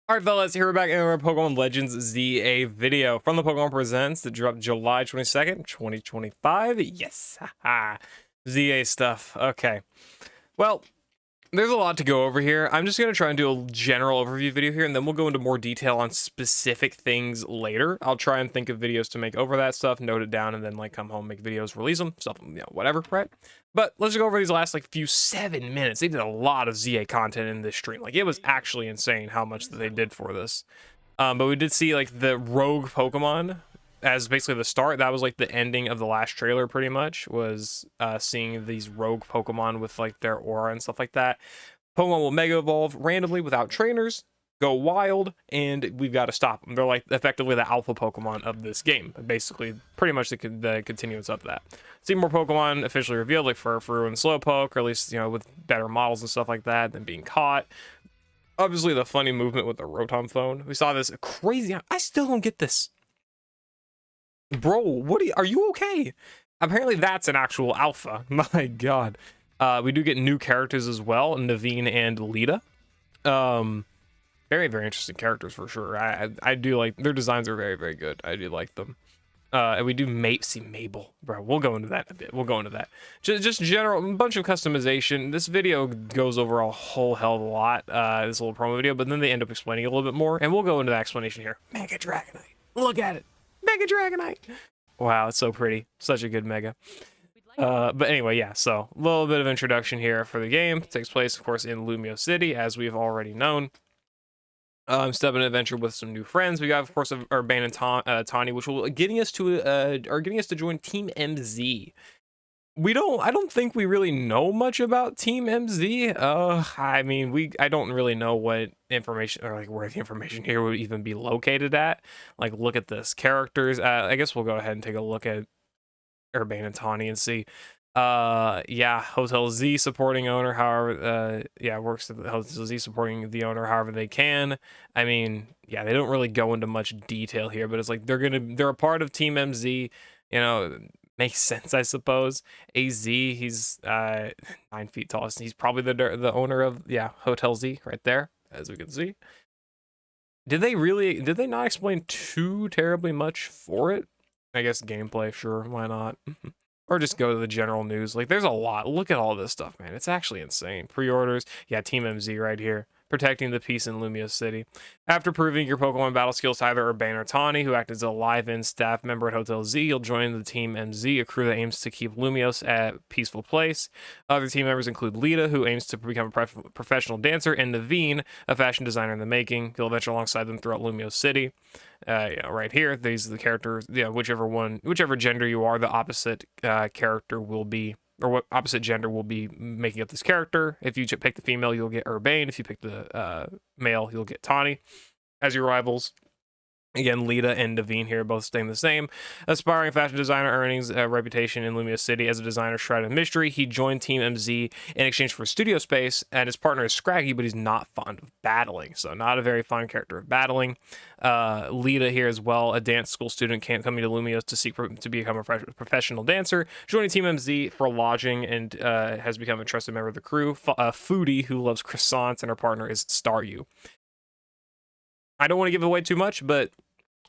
Alright fellas, here we're back in our Pokemon Legends ZA video from the Pokemon Presents that dropped July 22nd, 2025. Yes, haha. ZA stuff. Okay. Well, there's a lot to go over here. I'm just going to try and do a general overview video here, and then we'll go into more detail on specific things later. I'll try and think of videos to make over that stuff, note it down, and then like come home, make videos, release them, stuff, whatever, right? But let's just go over these last like few 7 minutes. They did a lot of ZA content in this stream. Like, it was actually insane how much that they did for this. But we did see like the rogue Pokemon as basically the start. That was like the ending of the last trailer, pretty much, was seeing these rogue Pokemon with like their aura and stuff like that. Pokemon will mega evolve randomly without trainers, go wild, and we've got to stop them. They're like effectively the alpha Pokemon of this game, basically pretty much the continuance of that. See more Pokemon officially revealed, like Furfrou and Slowpoke, or at least, you know, with better models and stuff like that than being caught. Obviously the funny movement with the Rotom phone. We saw this crazy, I still don't get this. Bro, what are you okay? Apparently that's an actual alpha. My god. We do get new characters as well, Naveen and Lita. Very, very interesting characters for sure. I do like their designs, are very, very good. I do like them. And we do see Mabel, bro. We'll go into that in a bit. We'll go into that. Just general, a bunch of customization. This video goes over a whole hell of a lot, this little promo video, but then they end up explaining a little bit more, and we'll go into that explanation here. Mega Dragonite. Look at it. Mega Dragonite. Wow, it's so pretty. Such a good Mega. But anyway, yeah, so a little bit of introduction here for the game. It takes place, of course, in Lumio City, as we've already known. Stepping an adventure with some new friends. We got, of course, Urbane and Tawny, which will getting us to join Team MZ. I don't think we really know much about Team MZ. I mean, I don't really know what information, or like where the information here would even be located at. Like, look at this characters. I guess we'll go ahead and take a look at Urbane and Tawny and see. Yeah, Hotel Z supporting owner, however, yeah, works at Hotel Z supporting the owner however they can. I mean, yeah, they don't really go into much detail here, but it's like they're a part of Team MZ, you know. Makes sense, I suppose. AZ, he's 9 feet tall. He's probably the owner of, yeah, Hotel Z right there, as we can see. Did they not explain too terribly much for it? I guess gameplay, sure, why not? Or just go to the general news. Like, there's a lot. Look at all this stuff, man. It's actually insane. Pre-orders. Yeah, Team MZ right here. Protecting the peace in Lumio City. After proving your Pokemon battle skills to either Urbane or Tawny, who act as a live-in staff member at Hotel Z, you'll join the Team MZ, a crew that aims to keep Lumios at a peaceful place. Other team members include Lita, who aims to become a professional dancer, and Naveen, a fashion designer in the making. You'll adventure alongside them throughout Lumio City. Right here, these are the characters. Yeah, whichever gender you are, the opposite character will be, or what opposite gender will be making up this character. If you pick the female, you'll get Urbane. If you pick the male, you'll get Tawny as your rivals. Again, Lita and Naveen here both staying the same. Aspiring fashion designer, earnings a reputation in Lumio City as a designer shrouded in mystery. He joined Team MZ in exchange for studio space, and his partner is Scraggy, but he's not fond of battling, so not a very fun character of battling. Lita here as well, a dance school student coming to Lumio to seek to become a professional dancer, joining Team MZ for lodging, and has become a trusted member of the crew. Foodie, who loves croissants, and her partner is Staryu. I don't want to give away too much, but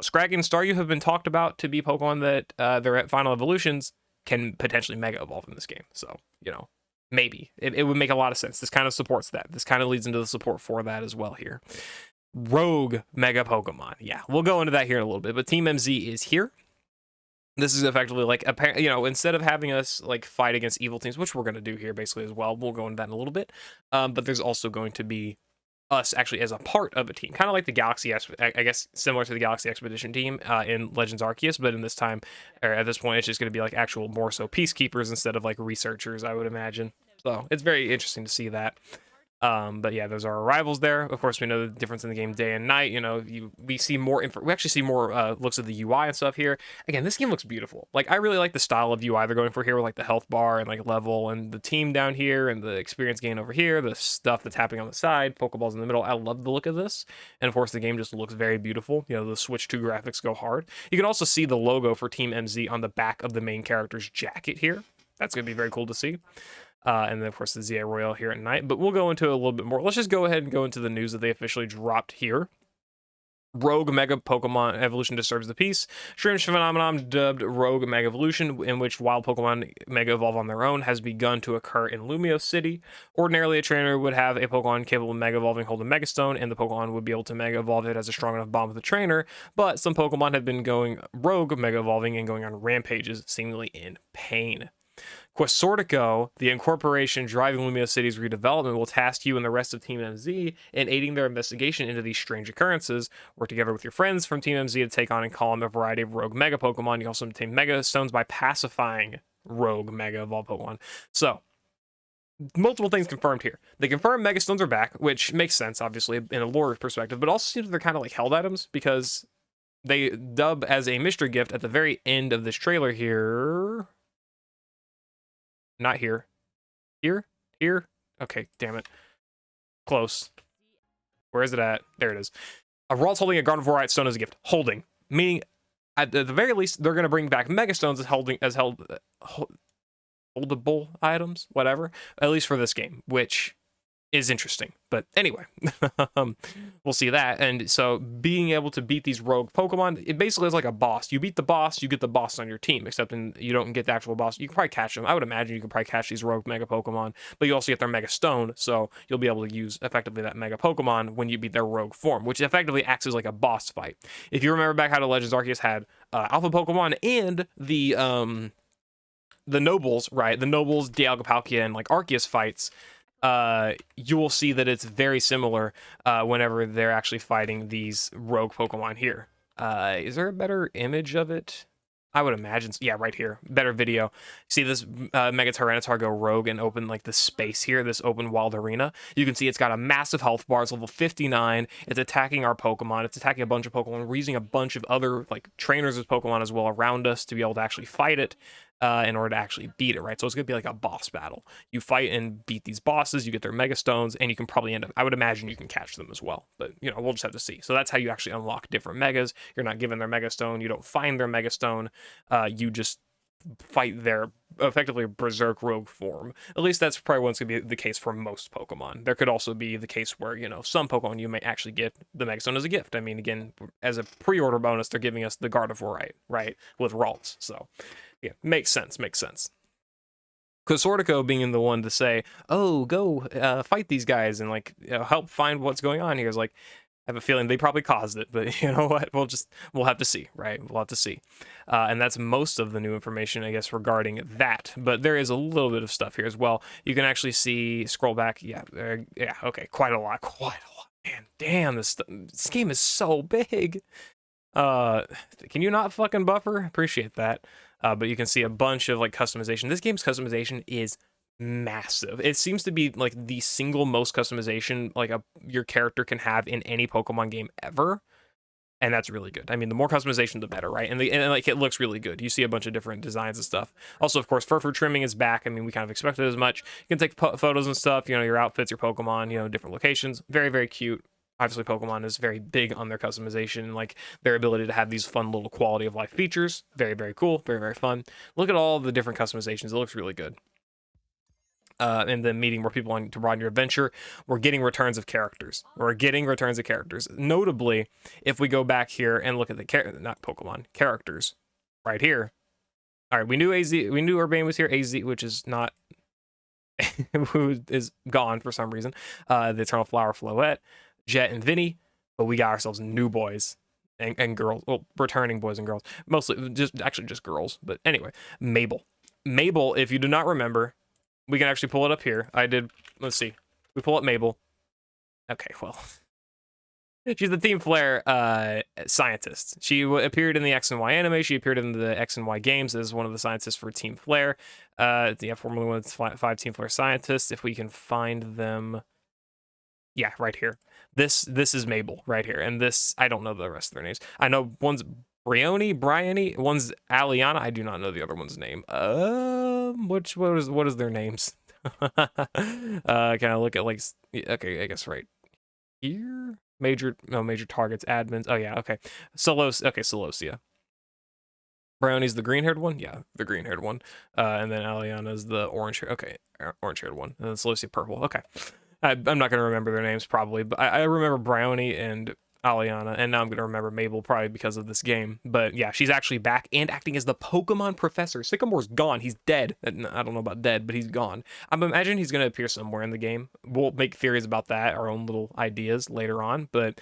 Scraggy and Staryu have been talked about to be Pokemon that their final evolutions can potentially Mega Evolve in this game. So, you know, maybe. It would make a lot of sense. This kind of supports that. This kind of leads into the support for that as well here. Rogue Mega Pokemon. Yeah, we'll go into that here in a little bit. But Team MZ is here. This is effectively like, you know, instead of having us like fight against evil teams, which we're going to do here basically as well. We'll go into that in a little bit. But there's also going to be us actually as a part of a team, kind of like the Galaxy, I guess similar to the Galaxy Expedition team in Legends Arceus, but in this time, or at this point, it's just going to be like actual more so peacekeepers instead of like researchers, I would imagine. So it's very interesting to see that. But yeah, those are our rivals there. Of course, we know the difference in the game day and night. You know, we see more we actually see more looks of the UI and stuff here. Again, this game looks beautiful. Like, I really like the style of UI they're going for here with like the health bar and like level and the team down here and the experience gain over here, the stuff that's happening on the side, Pokeballs in the middle. I love the look of this. And of course, the game just looks very beautiful. You know, the Switch 2 graphics go hard. You can also see the logo for Team MZ on the back of the main character's jacket here. That's going to be very cool to see. And then, of course, the ZA Royale here at night. But we'll go into a little bit more. Let's just go ahead and go into the news that they officially dropped here. Rogue Mega Pokemon Evolution disturbs the peace. Strange phenomenon dubbed Rogue Mega Evolution, in which wild Pokemon Mega Evolve on their own, has begun to occur in Lumio City. Ordinarily, a trainer would have a Pokemon capable of Mega Evolving hold a Mega Stone, and the Pokemon would be able to Mega Evolve it as a strong enough bond with the trainer, but some Pokemon have been going Rogue Mega Evolving and going on rampages, seemingly in pain. Quesortico, the incorporation driving Lumio City's redevelopment, will task you and the rest of Team MZ in aiding their investigation into these strange occurrences. Work together with your friends from Team MZ to take on and calm a variety of rogue Mega Pokemon. You also obtain Mega Stones by pacifying rogue Mega Evolved Pokemon. So, multiple things confirmed here. They confirm Mega Stones are back, which makes sense, obviously, in a lore perspective, but also seems they're kind of like held items because they dub as a mystery gift at the very end of this trailer here. Not here. Here? Here? Okay, damn it. Close. Where is it at? There it is. Rawls holding a Gardevoir Stone as a gift. Holding. Meaning, at the very least, they're going to bring back Mega Stones as holdable items, whatever. At least for this game, which is interesting. But anyway, we'll see that. And so being able to beat these rogue Pokemon, it basically is like a boss. You beat the boss, you get the boss on your team, except you don't get the actual boss. You can probably catch them. I would imagine you can probably catch these rogue Mega Pokemon, but you also get their Mega Stone, so you'll be able to use effectively that Mega Pokemon when you beat their rogue form, which effectively acts as like a boss fight. If you remember back how the Legends Arceus had Alpha Pokemon and the Nobles, right? The Nobles, Dialga, Palkia, and like Arceus fights, you will see that it's very similar whenever they're actually fighting these rogue Pokemon here. Is there a better image of it? I would imagine, yeah, right here. Better video. See this Mega Tyranitar go rogue and open like the space here, this open wild arena. You can see it's got a massive health bar. It's level 59. It's attacking our Pokemon. It's attacking a bunch of Pokemon. We're using a bunch of other like trainers of Pokemon as well around us to be able to actually fight it. In order to actually beat it, right? So it's going to be like a boss battle. You fight and beat these bosses, you get their Mega Stones, and you can probably end up, I would imagine you can catch them as well. But, you know, we'll just have to see. So that's how you actually unlock different Megas. You're not given their Mega Stone. You don't find their Mega Stone. You just fight their effectively Berserk Rogue form. At least that's probably what's going to be the case for most Pokemon. There could also be the case where, you know, some Pokemon you may actually get the Mega Stone as a gift. I mean, again, as a pre-order bonus, they're giving us the Gardevoir, right? With Ralts. So, yeah, makes sense. Quesortico being the one to say, oh, go fight these guys and like, you know, help find what's going on here is like, I have a feeling they probably caused it, but you know what? We'll have to see, right? We'll have to see. And that's most of the new information, I guess, regarding that. But there is a little bit of stuff here as well. You can actually see, scroll back. Yeah, okay, quite a lot. Man, damn, this game is so big. Can you not fucking buffer? Appreciate that. But you can see a bunch of like customization. This game's customization is massive. It seems to be like the single most customization like your character can have in any Pokemon game ever, and that's really good. I mean, the more customization, the better, right? And like it looks really good. You see a bunch of different designs and stuff. Also, of course, fur trimming is back. I mean, we kind of expected as much. You can take photos and stuff. You know, your outfits, your Pokemon. You know, different locations. Very, very cute. Obviously, Pokemon is very big on their customization and like their ability to have these fun little quality of life features. Very, very cool. Very, very fun. Look at all the different customizations. It looks really good. In the meeting where people want to ride your adventure, we're getting returns of characters. Notably, if we go back here and look at the not Pokemon characters, right here. All right, we knew Urbane was here. AZ, which is not, who is gone for some reason. The Eternal Flower Floette, Jet, and Vinny, but we got ourselves new boys and girls. Well, returning boys and girls, mostly just girls. But anyway, Mabel, if you do not remember. We can actually pull it up here. Let's see. We pull up Mabel. Okay, well. She's the Team Flare scientist. She appeared in the X and Y anime. She appeared in the X and Y games as one of the scientists for Team Flare. Formerly one of the 5 Team Flare scientists. If we can find them. Yeah, right here. This is Mabel right here. And this, I don't know the rest of their names. I know one's Bryony, one's Aliana. I do not know the other one's name. What is their names? Can I look at like, okay, I guess right here. Major targets, admins. Oh yeah, okay. Celosia. Bryony's the green-haired one. Yeah, the green-haired one. And then Aliana's the orange-haired one. And then Celosia purple. Okay. I'm not gonna remember their names probably, but I remember Bryony and Aliana, and now I'm gonna remember Mabel probably because of this game. But yeah, she's actually back and acting as the Pokemon professor. Sycamore's gone. He's dead. I don't know about dead, but he's gone. I'm imagining he's gonna appear somewhere in the game. We'll make theories about that, our own little ideas later on. But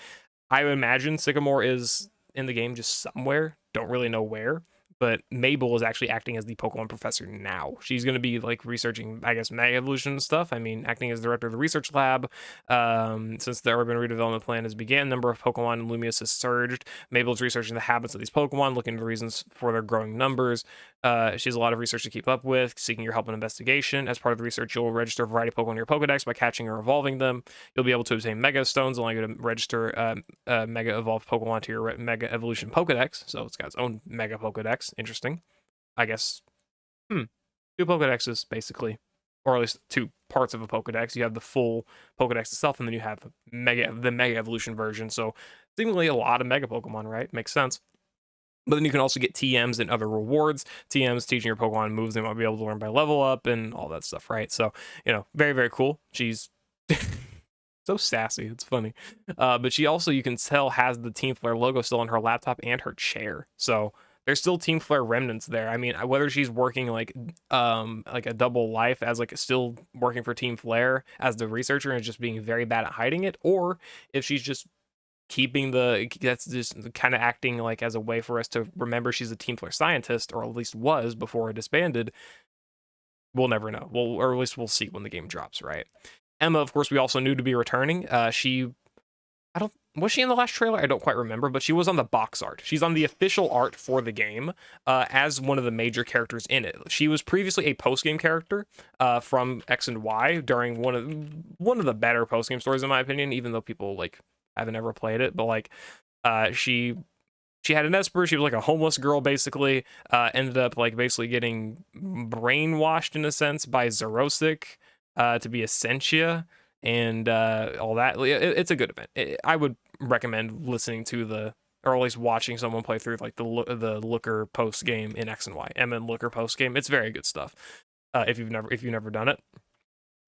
I would imagine Sycamore is in the game just somewhere. Don't really know where. But Mabel is actually acting as the Pokemon professor now. She's going to be like researching, I guess, Mega Evolution stuff. I mean, acting as director of the research lab. Since the urban redevelopment plan has began, number of Pokemon in Lumios has surged. Mabel's researching the habits of these Pokemon, looking into reasons for their growing numbers. She has a lot of research to keep up with, seeking your help in investigation. As part of the research, you'll register a variety of Pokemon in your Pokedex by catching or evolving them. You'll be able to obtain Mega Stones, allowing you to register Mega Evolved Pokemon to your Mega Evolution Pokedex. So it's got its own Mega Pokedex. Interesting. I guess. Two Pokedexes, basically. Or at least two parts of a Pokedex. You have the full Pokedex itself, and then you have the Mega Evolution version. So seemingly a lot of Mega Pokemon, right? Makes sense. But then you can also get TMs and other rewards. TMs teaching your Pokemon moves they might be able to learn by level up and all that stuff, right? So, very, very cool. She's so sassy. It's funny. But she also, you can tell, has the Team Flare logo still on her laptop and her chair. So there's still Team Flare remnants there. I mean, whether she's working like a double life as like still working for Team Flare as the researcher and just being very bad at hiding it, or if she's just that's just kind of acting like as a way for us to remember she's a Team Flare scientist, or at least was before it disbanded. We'll never know. Or at least we'll see when the game drops, right? Emma, of course, we also knew to be returning. Was she in the last trailer? I don't quite remember, but she was on the box art. She's on the official art for the game as one of the major characters in it. She was previously a post-game character from X and Y during one of the better post-game stories, in my opinion, even though people like haven't ever played it. But like she had an Esper. She was like a homeless girl, basically. Ended up like basically getting brainwashed in a sense by Xerosic to be a Sentia. And all that. It's a good event. I would recommend listening to or at least watching someone play through like the Looker post game in X and Y. Emma and Looker post game. It's very good stuff. If you've never done it.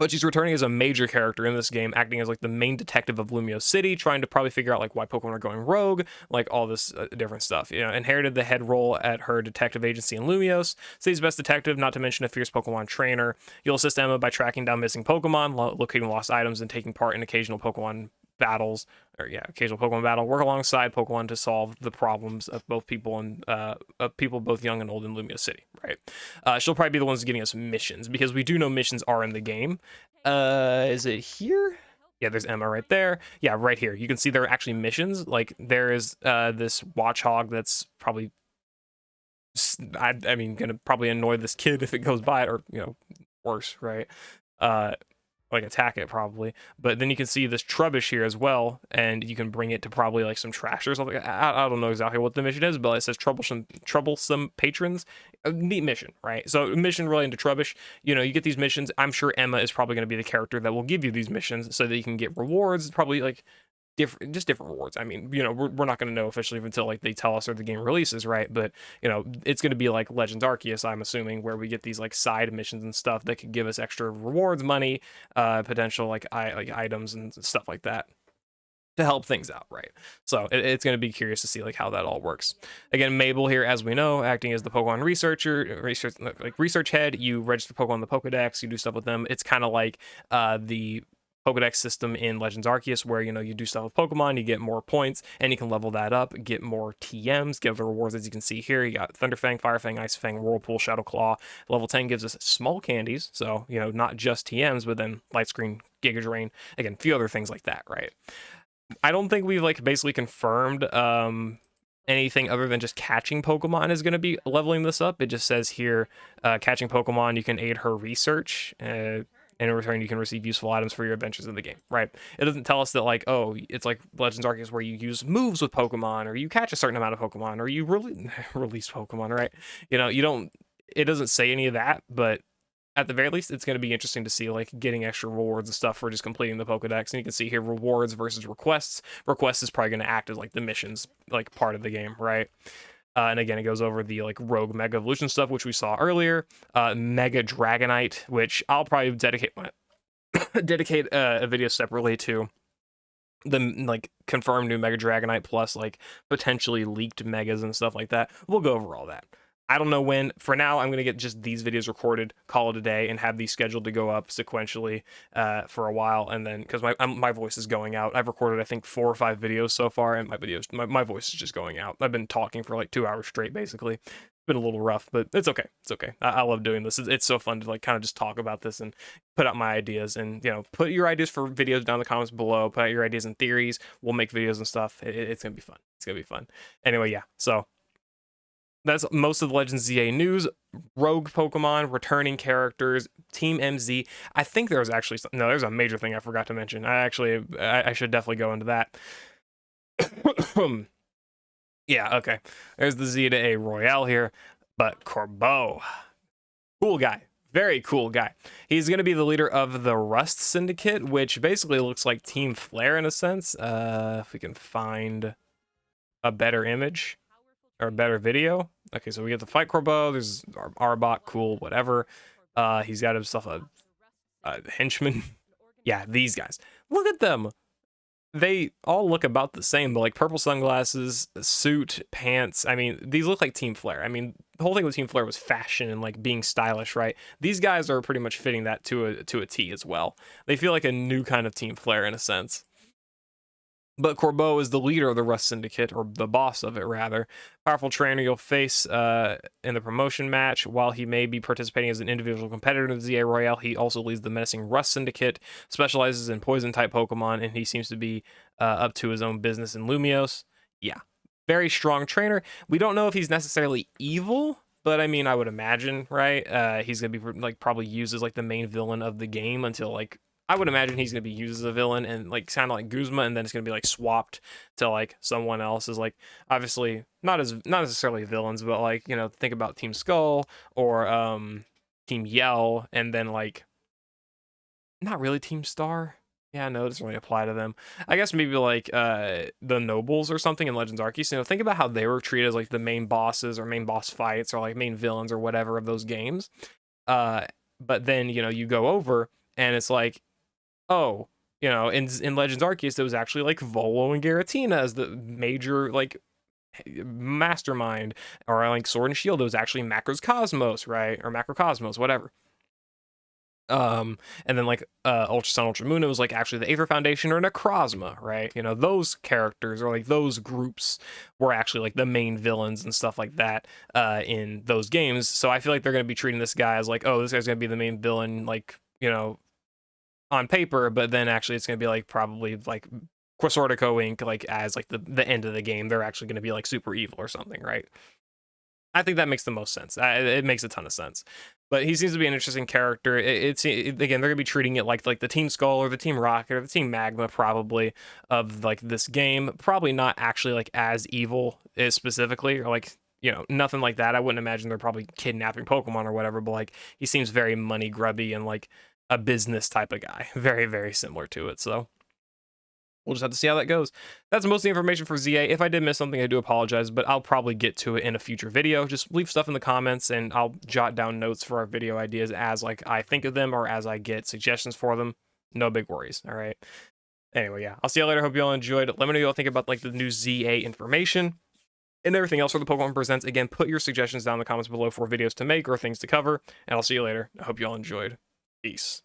But she's returning as a major character in this game, acting as like the main detective of Lumio City, trying to probably figure out like why Pokemon are going rogue, like all this different stuff. Inherited the head role at her detective agency in Lumios. City's best detective, not to mention a fierce Pokemon trainer. You'll assist Emma by tracking down missing Pokemon, locating lost items, and taking part in occasional Pokemon battles. Occasional Pokemon battle. Work alongside Pokemon to solve the problems of both people and of people both young and old in Lumia City. Right. She'll probably be the ones getting us missions because we do know missions are in the game. Is it here? Yeah, there's Emma right there. Yeah, right here. You can see there are actually missions. Like there is this Watchog that's probably, I mean, gonna probably annoy this kid if it goes by it, or worse, right? Like attack it probably. But then you can see this Trubbish here as well, and you can bring it to probably like some trash or something. I don't know exactly what the mission is, but it says troublesome patrons. A neat mission, right? So mission relating to Trubbish. You get these missions. I'm sure Emma is probably going to be the character that will give you these missions so that you can get rewards. Probably like different rewards. I mean, we're not going to know officially until like they tell us or the game releases, right? But it's going to be like Legends Arceus, I'm assuming, where we get these like side missions and stuff that could give us extra rewards, money, potential like items and stuff like that to help things out, right? So it's going to be curious to see like how that all works. Again, Mabel here, as we know, acting as the Pokemon research head. You register Pokemon in the Pokedex, you do stuff with them. It's kind of like the Pokedex system in Legends Arceus, where you do stuff with Pokemon, you get more points, and you can level that up, get more TMs, get the rewards as you can see here. You got Thunderfang, Firefang, Icefang, Whirlpool, Shadow Claw. Level 10 gives us small candies, so not just TMs, but then Light Screen, Giga Drain, again, a few other things like that, right? I don't think we've like basically confirmed anything other than just catching Pokemon is going to be leveling this up. It just says here, catching Pokemon, you can aid her research. And in return, you can receive useful items for your adventures in the game, right? It doesn't tell us that, like, oh, it's like Legends Arceus where you use moves with Pokemon, or you catch a certain amount of Pokemon, or you release Pokemon, right? It doesn't say any of that, but at the very least, it's going to be interesting to see, like, getting extra rewards and stuff for just completing the Pokedex. And you can see here, rewards versus requests. Requests is probably going to act as, like, the missions, like, part of the game, right? And again, it goes over the like rogue Mega Evolution stuff, which we saw earlier. Mega Dragonite, which I'll probably dedicate a video separately to the like confirmed new Mega Dragonite plus like potentially leaked megas and stuff like that. We'll go over all that. I don't know when. For now, I'm gonna get just these videos recorded, call it a day, and have these scheduled to go up sequentially for a while. And then because my voice is going out, I've recorded I think 4 or 5 videos so far, and my voice is just going out. I've been talking for like 2 hours straight, basically. It's been a little rough, but it's okay. It's okay. I love doing this. It's so fun to like kind of just talk about this and put out my ideas. And put your ideas for videos down in the comments below. Put out your ideas and theories. We'll make videos and stuff. It's gonna be fun. It's gonna be fun. Anyway, yeah. So that's most of the Legends ZA news. Rogue Pokemon, returning characters, Team MZ. I think there was actually no. There's a major thing I forgot to mention. I should definitely go into that. Yeah, okay. There's the Z to A Royale here, but Corbeau, cool guy, very cool guy. He's gonna be the leader of the Rust Syndicate, which basically looks like Team Flare in a sense. If we can find a better image or a better video. Okay, so we get to fight Corbeau. There's Arbok, cool, whatever. He's got himself a henchman. Yeah, these guys. Look at them. They all look about the same, but like purple sunglasses, suit, pants. I mean, these look like Team Flare. I mean, the whole thing with Team Flare was fashion and like being stylish, right? These guys are pretty much fitting that to a T as well. They feel like a new kind of Team Flare in a sense. But Corbeau is the leader of the Rust Syndicate, or the boss of it, rather. Powerful trainer you'll face in the promotion match. While he may be participating as an individual competitor in the ZA Royale, he also leads the menacing Rust Syndicate, specializes in Poison-type Pokemon, and he seems to be up to his own business in Lumiose. Yeah, very strong trainer. We don't know if he's necessarily evil, but I mean, I would imagine, right? He's going to be like probably used as like the main villain of the game until like I would imagine he's gonna be used as a villain and like kind of like Guzma, and then it's gonna be like swapped to like someone else is like obviously not necessarily villains, but like think about Team Skull or Team Yell, and then like not really Team Star. Yeah, no, it doesn't really apply to them. I guess maybe like the Nobles or something in Legends Arceus. Think about how they were treated as like the main bosses or main boss fights or like main villains or whatever of those games. But then you go over and it's like, oh, in Legends Arceus, there was actually like Volo and Giratina as the major like mastermind, or like Sword and Shield, it was actually Macro's Cosmos, right? Or Macrocosmos, whatever. And then like Ultra Sun, Ultra Moon, it was like actually the Aether Foundation or Necrozma, right? Those characters or like those groups were actually like the main villains and stuff like that in those games. So I feel like they're gonna be treating this guy as like, oh, this guy's gonna be the main villain, like on paper, but then actually it's gonna be like probably like Corsortico Inc. like as like the end of the game, they're actually gonna be like super evil or something, right? I think that makes the most sense. It makes a ton of sense. But he seems to be an interesting character. Again, they're gonna be treating it like the Team Skull or the Team Rocket or the Team Magma probably of like this game. Probably not actually like as evil specifically, or like nothing like that. I wouldn't imagine they're probably kidnapping Pokemon or whatever. But like he seems very money grubby and like a business type of guy. Very, very similar to it. So we'll just have to see how that goes. That's most of the information for ZA. If I did miss something, I do apologize, but I'll probably get to it in a future video. Just leave stuff in the comments and I'll jot down notes for our video ideas as like I think of them or as I get suggestions for them. No big worries. All right. Anyway, yeah, I'll see you later. Hope you all enjoyed. Let me know what you all think about like the new ZA information and everything else for the Pokemon Presents. Again, put your suggestions down in the comments below for videos to make or things to cover, and I'll see you later. I hope you all enjoyed. Peace.